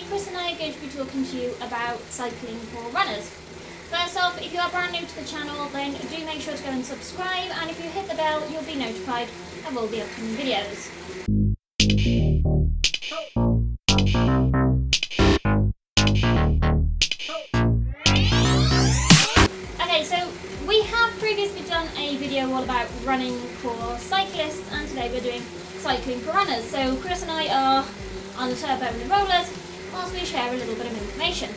Chris and I are going to be talking to you about cycling for runners. First off, if you are brand new to the channel, then do make sure to go and subscribe, and if you hit the bell, you'll be notified of all the upcoming videos. Okay, so we have previously done a video all about running for cyclists, and today we're doing cycling for runners. So Chris and I are on the turbo and the rollers, whilst we share a little bit of information.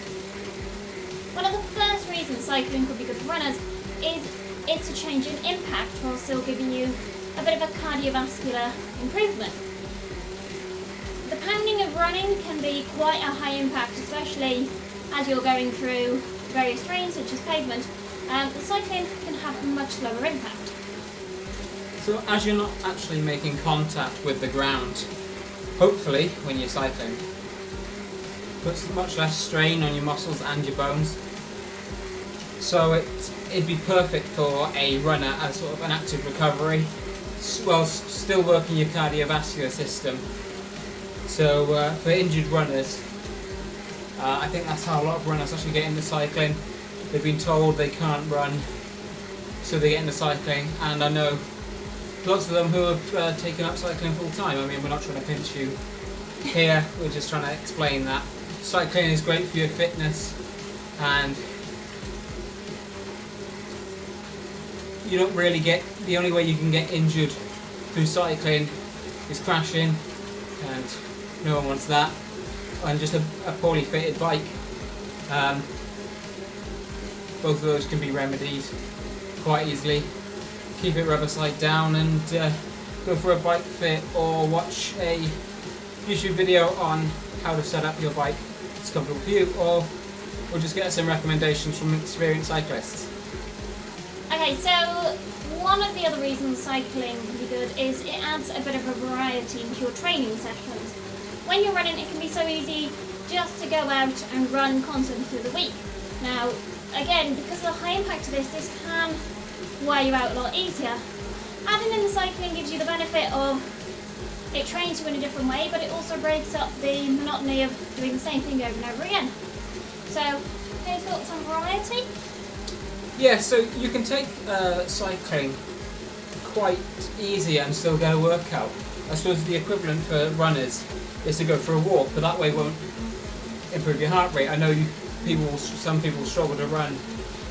One of the first reasons cycling could be good for runners is it's a change in impact while still giving you a bit of a cardiovascular improvement. The pounding of running can be quite a high impact, especially as you're going through various terrains such as pavement. The cycling can have a much lower impact. So as you're not actually making contact with the ground, hopefully when you're cycling, puts much less strain on your muscles and your bones. So it'd be perfect for a runner as sort of an active recovery, while still working your cardiovascular system. So for injured runners, I think that's how a lot of runners actually get into cycling. They've been told they can't run, so they get into cycling, and I know lots of them who have taken up cycling full time. I mean, we're not trying to pinch you here, we're just trying to explain that cycling is great for your fitness, and you don't really get, the only way you can get injured through cycling is crashing, and no one wants that, and just a poorly fitted bike. Both of those can be remedied quite easily. Keep it rubber side down and go for a bike fit, or watch a YouTube video on how to set up your bike that's comfortable for you, or just get some recommendations from experienced cyclists. Okay, so one of the other reasons cycling can be good is it adds a bit of a variety into your training sessions. When you're running, it can be so easy just to go out and run constantly through the week. Now, again, because of the high impact of this can wear you out a lot easier. Adding in the cycling gives you the benefit of it trains you in a different way, but it also breaks up the monotony of doing the same thing over and over again. So, any thoughts on variety? Yeah, so you can take cycling quite easy and still get a workout. I suppose the equivalent for runners is to go for a walk, but that way won't improve your heart rate. I know some people struggle to run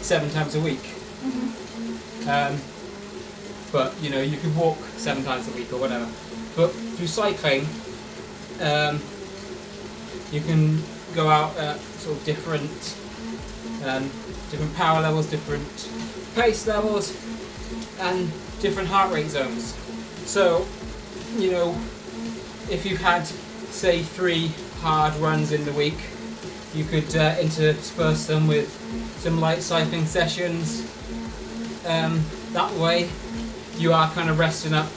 7 times a week. Mm-hmm. But you know, you could walk 7 times a week or whatever. But through cycling, you can go out at sort of different power levels, different pace levels, and different heart rate zones. So, you know, if you've had, say, 3 hard runs in the week, you could intersperse them with some light cycling sessions. That way, you are kind of resting up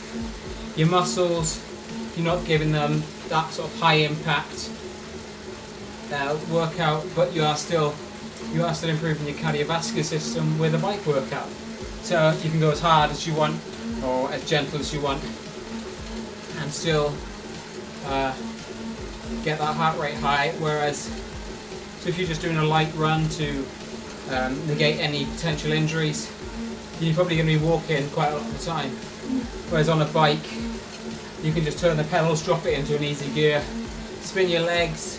your muscles. You're not giving them that sort of high impact workout, but you are still improving your cardiovascular system with a bike workout. So you can go as hard as you want or as gentle as you want, and still get that heart rate high. Whereas, so if you're just doing a light run to negate any potential injuries, you're probably going to be walking quite a lot of the time. Whereas on a bike, you can just turn the pedals, drop it into an easy gear, spin your legs,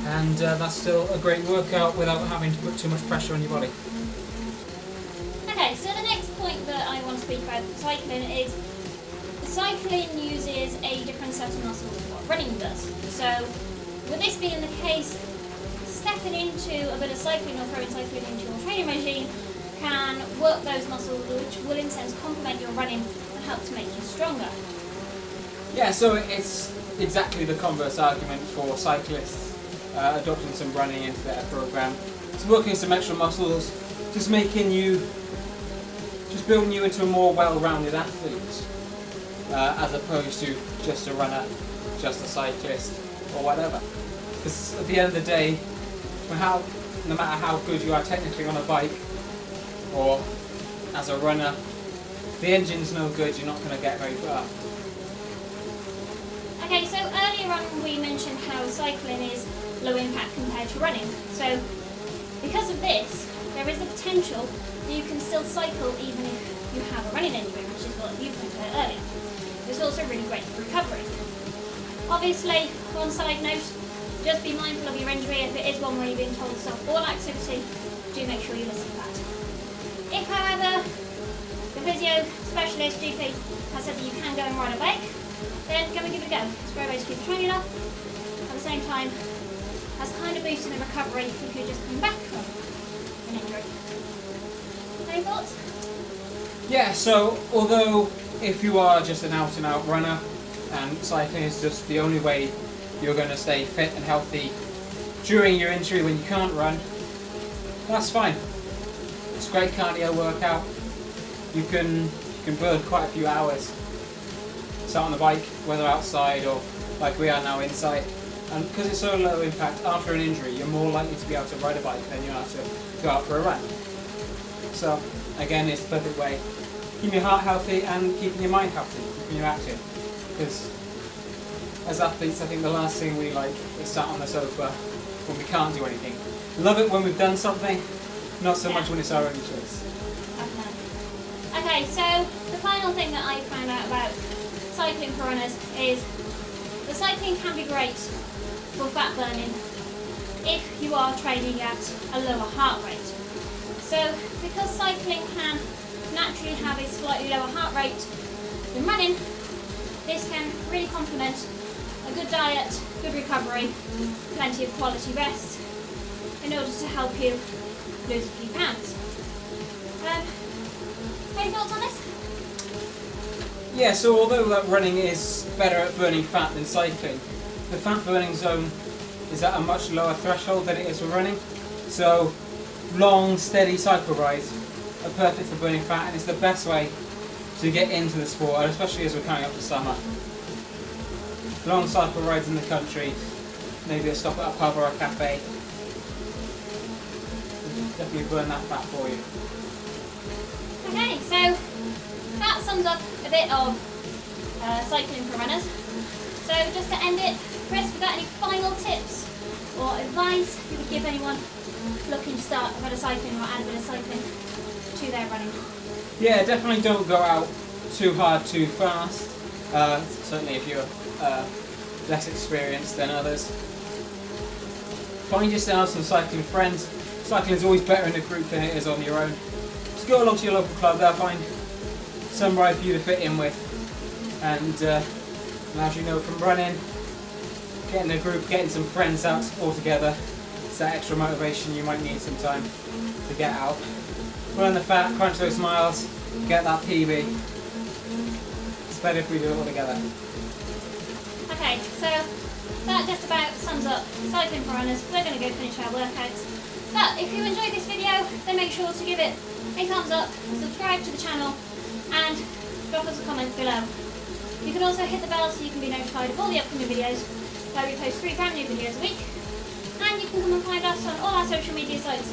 and that's still a great workout without having to put too much pressure on your body. Okay, so the next point that I want to speak about for cycling is cycling uses a different set of muscles to what running does. So with this being the case, stepping into a bit of cycling or throwing cycling into your training regime can work those muscles, which will in a sense complement your running and help to make you stronger. Yeah, so it's exactly the converse argument for cyclists adopting some running into their program. It's working some extra muscles, just building you into a more well-rounded athlete, as opposed to just a runner, just a cyclist, or whatever. Because at the end of the day, no matter how good you are technically on a bike or as a runner, if the engine's no good, you're not going to get very far. Okay, so earlier on we mentioned how cycling is low impact compared to running. So because of this, there is a potential that you can still cycle even if you have a running injury, which is what you pointed out earlier. It's also really great for recovery. Obviously, one side note, just be mindful of your injury. If it is one where you're being told to stop all activity, do make sure you listen to that. If, however, the physio specialist GP has said that you can go and ride a bike, then go and give it a go. It's a great way to keep the training up. At the same time, as kind of boosting the recovery if you're just coming back from an injury. Any thoughts? Yeah, so although if you are just an out and out runner and cycling is just the only way you're going to stay fit and healthy during your injury when you can't run, that's fine. It's a great cardio workout. You can burn quite a few hours sat on the bike, whether outside or like we are now inside. And because it's so low impact, after an injury you're more likely to be able to ride a bike than you are to go out for a run. So again, it's the perfect way keeping your heart healthy and keeping your mind healthy, keeping you active. Because as athletes, I think the last thing we like is sat on the sofa when we can't do anything. We love it when we've done something, not so much when it's our own choice. Okay, so the final thing that I found out about cycling for runners is the cycling can be great for fat burning if you are training at a lower heart rate. So because cycling can naturally have a slightly lower heart rate than running, this can really complement a good diet, good recovery, plenty of quality rest in order to help you lose a few pounds. Any thoughts on this? Yeah, so although that running is better at burning fat than cycling, the fat burning zone is at a much lower threshold than it is for running. So long, steady cycle rides are perfect for burning fat, and it's the best way to get into the sport, and especially as we're coming up to summer. Long cycle rides in the country, maybe a stop at a pub or a cafe, definitely burn that fat for you. Okay, so that sums up a bit of cycling for runners. So just to end it, Chris, have you got any final tips or advice you would give anyone looking to start a bit of cycling or add a bit of cycling to their running? Yeah, definitely don't go out too hard too fast, certainly if you're less experienced than others. Find yourself some cycling friends. Cycling is always better in a group than it is on your own. Just go along to your local club, they'll find some ride for you to fit in with, and as you know from running, getting a group, getting some friends out all together, it's that extra motivation you might need some time to get out. Burn the fat, crunch those miles, get that PB. It's better if we do it all together. Okay, so that just about sums up cycling for runners. We're going to go finish our workouts. But if you enjoyed this video, then make sure to give it a thumbs up, subscribe to the channel, and drop us a comment below. You can also hit the bell so you can be notified of all the upcoming videos, where we post 3 brand new videos a week. And you can come and find us on all our social media sites,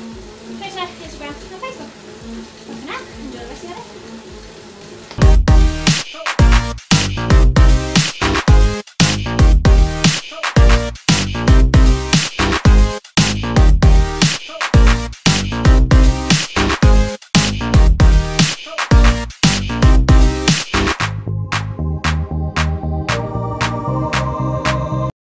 Twitter, Instagram and Facebook. But for now, enjoy the rest of your